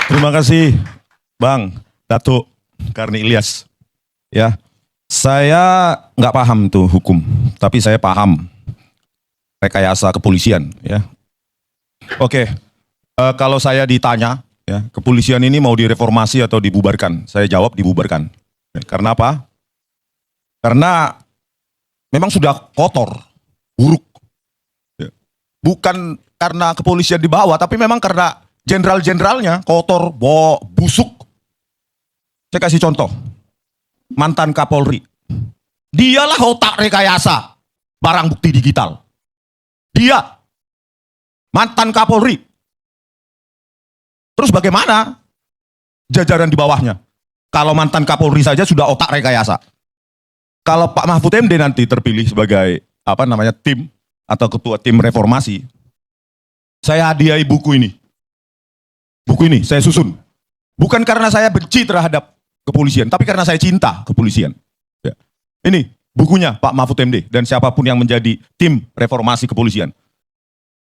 Terima kasih Bang Datuk Karni Ilyas. Ya, saya nggak paham tuh hukum, tapi saya paham rekayasa kepolisian. Ya, oke. Kalau saya ditanya, ya, kepolisian ini mau direformasi atau dibubarkan, saya jawab dibubarkan. Ya, karena apa? Karena memang sudah kotor, buruk. Ya. Bukan karena kepolisian di bawah, tapi memang karena jenderal-jenderalnya kotor, busuk. Saya kasih contoh, mantan Kapolri. Dialah otak rekayasa barang bukti digital. Dia, mantan Kapolri. Terus bagaimana jajaran di bawahnya? Kalau mantan Kapolri saja sudah otak rekayasa. Kalau Pak Mahfud MD nanti terpilih sebagai tim atau ketua tim reformasi, saya hadiahi buku ini. Buku ini saya susun. Bukan karena saya benci terhadap kepolisian, tapi karena saya cinta kepolisian. Ya. Ini bukunya Pak Mahfud MD dan siapapun yang menjadi tim reformasi kepolisian.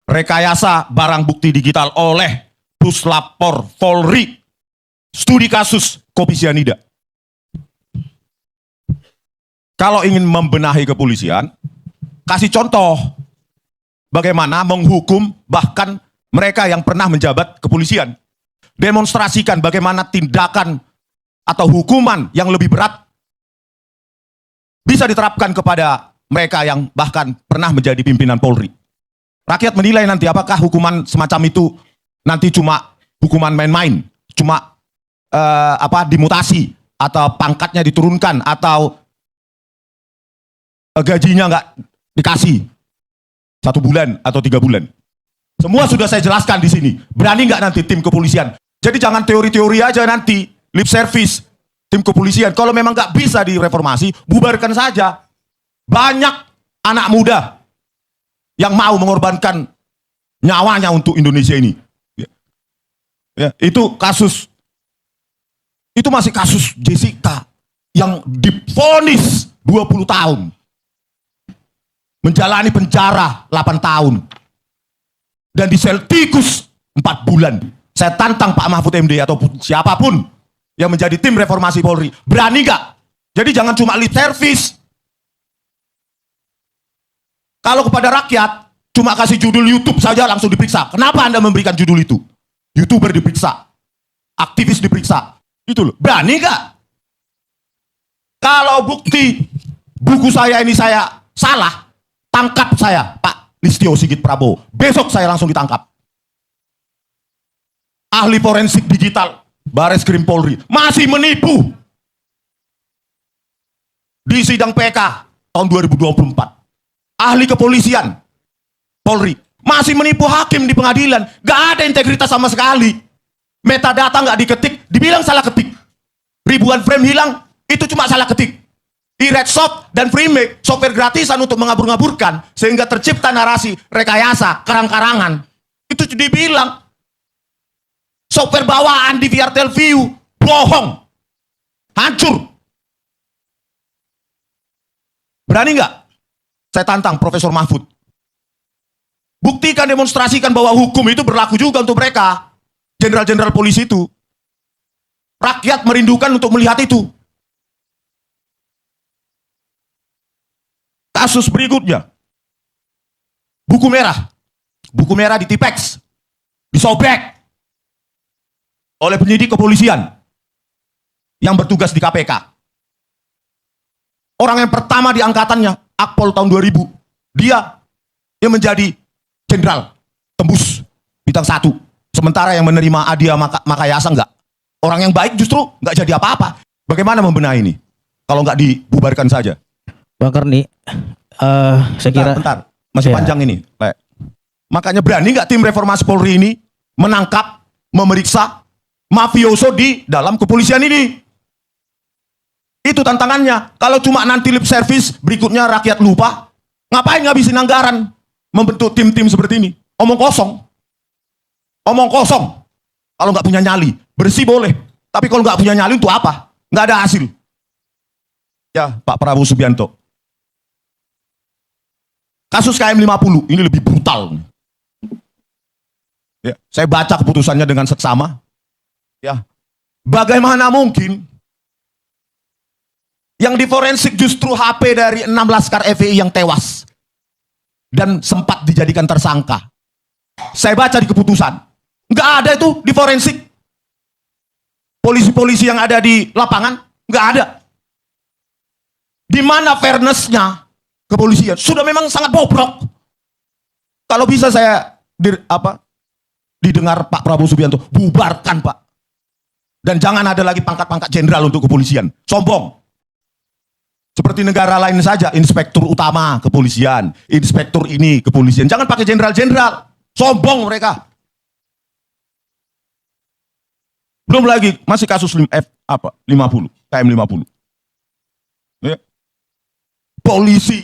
Rekayasa barang bukti digital oleh Puslapor Polri. Studi kasus kopi sianida. Kalau ingin membenahi kepolisian, kasih contoh bagaimana menghukum bahkan mereka yang pernah menjabat kepolisian. Demonstrasikan bagaimana tindakan atau hukuman yang lebih berat bisa diterapkan kepada mereka yang bahkan pernah menjadi pimpinan Polri. Rakyat menilai nanti apakah hukuman semacam itu nanti cuma hukuman main-main, cuma dimutasi atau pangkatnya diturunkan atau gajinya nggak dikasih 1 bulan atau 3 bulan. Semua sudah saya jelaskan di sini. Berani nggak nanti tim kepolisian? Jadi jangan teori-teori aja nanti, lip service tim kepolisian. Kalau memang nggak bisa direformasi, bubarkan saja. Banyak anak muda yang mau mengorbankan nyawanya untuk Indonesia ini. Ya, itu masih kasus Jessica yang divonis 20 tahun. Menjalani penjara 8 tahun. Dan di sel tikus 4 bulan. Saya tantang Pak Mahfud MD ataupun siapapun yang menjadi tim reformasi Polri. Berani nggak? Jadi jangan cuma lip service. Kalau kepada rakyat, cuma kasih judul YouTube saja langsung diperiksa. Kenapa Anda memberikan judul itu? YouTuber diperiksa. Aktivis diperiksa. Itu loh. Berani nggak? Kalau bukti buku saya ini saya salah, tangkap saya, Pak Listio Sigit Prabowo. Besok saya langsung ditangkap. Ahli forensik digital, Bareskrim Polri, masih menipu. Di sidang PK tahun 2024. Ahli kepolisian, Polri, masih menipu hakim di pengadilan. Gak ada integritas sama sekali. Metadata gak diketik, dibilang salah ketik. Ribuan frame hilang, itu cuma salah ketik. Di Redshop dan Freemake, software gratisan untuk mengabur-ngaburkan, sehingga tercipta narasi rekayasa, karang-karangan. Itu dibilang software bawaan di VRTL View, bohong, hancur. Berani nggak? Saya tantang Profesor Mahfud. Buktikan, demonstrasikan bahwa hukum itu berlaku juga untuk mereka. Jenderal-jenderal polisi itu. Rakyat merindukan untuk melihat itu. Kasus berikutnya. Buku merah. Buku merah di Tipex. Disobek oleh penyidik kepolisian yang bertugas di KPK. Orang yang pertama di angkatannya, Akpol tahun 2000. Dia yang menjadi jenderal tembus bintang 1. Sementara yang menerima hadiah Makayasa enggak. Orang yang baik justru enggak jadi apa-apa. Bagaimana membenahi ini? Kalau enggak dibubarkan saja. Bang Karni, saya kira... Bentar, masih panjang ini. Makanya berani enggak tim reformasi Polri ini menangkap, memeriksa mafioso di dalam kepolisian ini? Itu tantangannya. Kalau cuma nanti lip service, berikutnya rakyat lupa, ngapain ngabisin anggaran membentuk tim-tim seperti ini? Omong kosong. Omong kosong. Kalau nggak punya nyali, bersih boleh. Tapi kalau nggak punya nyali untuk apa? Nggak ada hasil. Ya, Pak Prabowo Subianto. Kasus KM50 ini lebih brutal. Ya, saya baca keputusannya dengan seksama. Ya, bagaimana mungkin yang diforensik justru HP dari 6 laskar FPI yang tewas dan sempat dijadikan tersangka. Saya baca di keputusan, nggak ada itu di forensik. Polisi-polisi yang ada di lapangan nggak ada. Di mana fairness-nya kepolisian? Sudah memang sangat bobrok. Kalau bisa saya didengar Pak Prabowo Subianto, bubarkan Pak. Dan jangan ada lagi pangkat-pangkat jenderal untuk kepolisian. Sombong. Seperti negara lain saja, inspektur utama kepolisian, inspektur ini kepolisian. Jangan pakai jenderal-jenderal. Sombong mereka. Belum lagi masih kasus 50, KM 50. Ya. Polisi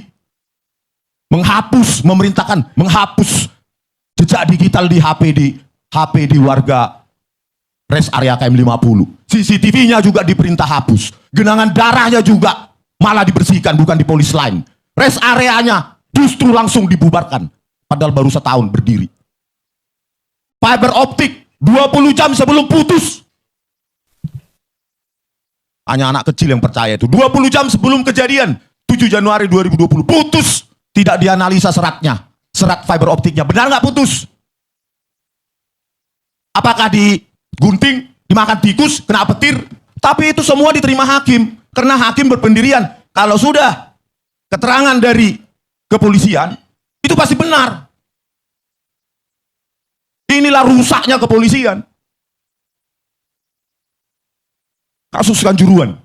memerintahkan menghapus jejak digital di HP di warga rest area KM 50. CCTV-nya juga diperintah hapus. Genangan darahnya juga malah dibersihkan, bukan di polis lain. Rest areanya justru langsung dibubarkan. Padahal baru setahun berdiri. Fiber optik 20 jam sebelum putus. Hanya anak kecil yang percaya itu. 20 jam sebelum kejadian 7 Januari 2020 putus. Tidak dianalisa seratnya. Serat fiber optiknya. Benar nggak putus? Apakah digunting, dimakan tikus, kena petir? Tapi itu semua diterima hakim. Karena hakim berpendirian, kalau sudah keterangan dari kepolisian, itu pasti benar. Inilah rusaknya kepolisian. Kasus Kanjuruhan.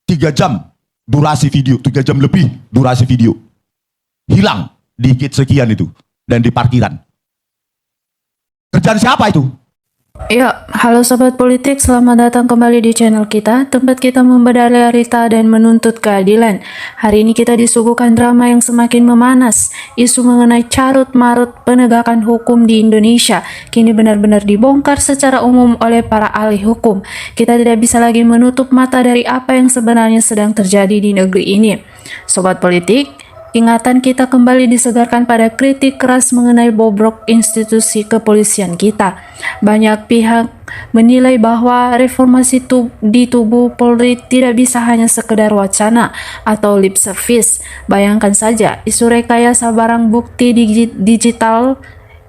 3 jam durasi video, 3 jam lebih durasi video. Hilang di gate sekian itu. Dan di parkiran. Kerjaan siapa itu? Ya, halo Sobat Politik, selamat datang kembali di channel kita, tempat kita membedah realita dan menuntut keadilan. Hari ini kita disuguhkan drama yang semakin memanas. Isu mengenai carut-marut penegakan hukum di Indonesia kini benar-benar dibongkar secara umum oleh para ahli hukum. Kita tidak bisa lagi menutup mata dari apa yang sebenarnya sedang terjadi di negeri ini. Sobat Politik, ingatan kita kembali disegarkan pada kritik keras mengenai bobrok institusi kepolisian kita. Banyak pihak menilai bahwa reformasi di tubuh Polri tidak bisa hanya sekedar wacana atau lip service. Bayangkan saja isu rekayasa barang bukti digital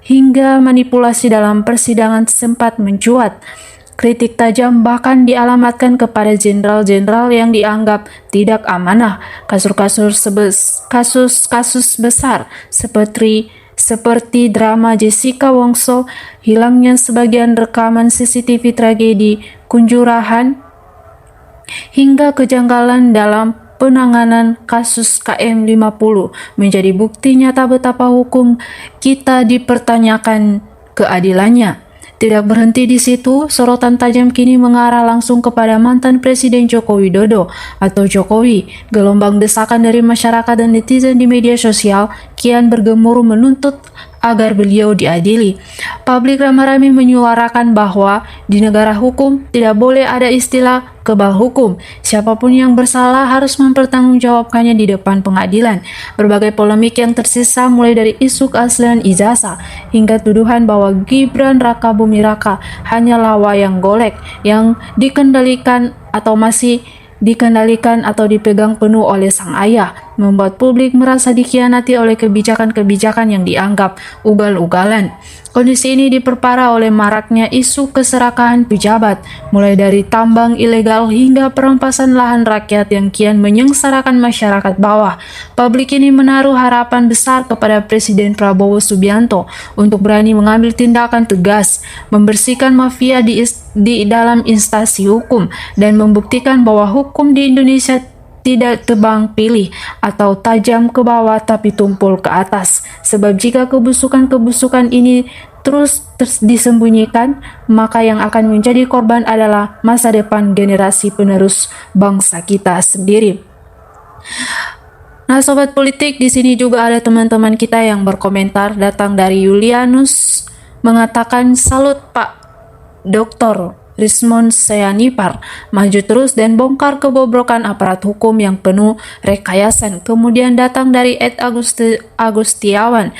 hingga manipulasi dalam persidangan sempat mencuat. Kritik tajam bahkan dialamatkan kepada jenderal-jenderal yang dianggap tidak amanah. Kasus-kasus besar seperti drama Jessica Wongso, hilangnya sebagian rekaman CCTV tragedi Kanjuruhan, hingga kejanggalan dalam penanganan kasus KM 50 menjadi bukti nyata betapa hukum kita dipertanyakan keadilannya. Tidak berhenti di situ, sorotan tajam kini mengarah langsung kepada mantan Presiden Joko Widodo atau Jokowi. Gelombang desakan dari masyarakat dan netizen di media sosial kian bergemuruh menuntut agar beliau diadili. Publik ramai-ramai menyuarakan bahwa di negara hukum tidak boleh ada istilah kebal hukum. Siapapun yang bersalah harus mempertanggungjawabkannya di depan pengadilan. Berbagai polemik yang tersisa mulai dari isu keaslian ijazah hingga tuduhan bahwa Gibran Raka Buming Raka hanyalah wayang golek yang dikendalikan atau dipegang penuh oleh sang ayah, membuat publik merasa dikhianati oleh kebijakan-kebijakan yang dianggap ugal-ugalan. Kondisi ini diperparah oleh maraknya isu keserakahan pejabat, mulai dari tambang ilegal hingga perampasan lahan rakyat yang kian menyengsarakan masyarakat bawah. Publik ini menaruh harapan besar kepada Presiden Prabowo Subianto untuk berani mengambil tindakan tegas, membersihkan mafia di dalam instansi hukum, dan membuktikan bahwa hukum di Indonesia tidak tebang pilih atau tajam ke bawah tapi tumpul ke atas. Sebab jika kebusukan-kebusukan ini terus disembunyikan, maka yang akan menjadi korban adalah masa depan generasi penerus bangsa kita sendiri. Nah, Sobat Politik, di sini juga ada teman-teman kita yang berkomentar, datang dari Julianus mengatakan, salut Pak Doktor Rismond Seanipar maju terus dan bongkar kebobrokan aparat hukum yang penuh rekayasan. Kemudian datang dari Ed Agustiawan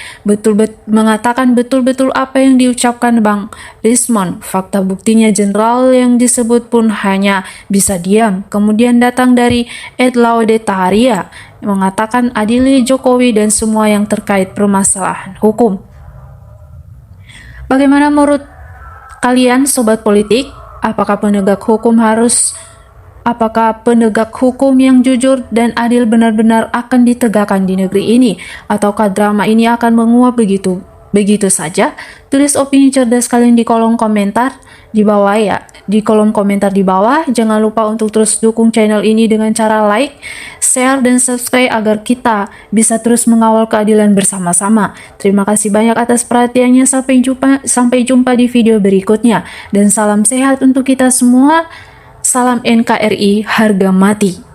mengatakan betul-betul apa yang diucapkan Bang Rismond. Fakta buktinya jenderal yang disebut pun hanya bisa diam. Kemudian datang dari Ed Laude Taharia mengatakan adili Jokowi dan semua yang terkait permasalahan hukum. Bagaimana menurut kalian sobat politik? Apakah penegak hukum yang jujur dan adil benar-benar akan ditegakkan di negeri ini, ataukah drama ini akan menguap begitu saja? Tulis opini cerdas kalian di kolom komentar di bawah ya. Di kolom komentar di bawah, jangan lupa untuk terus dukung channel ini dengan cara like, share, dan subscribe agar kita bisa terus mengawal keadilan bersama-sama. Terima kasih banyak atas perhatiannya. Sampai jumpa di video berikutnya. Dan salam sehat untuk kita semua. Salam NKRI, harga mati.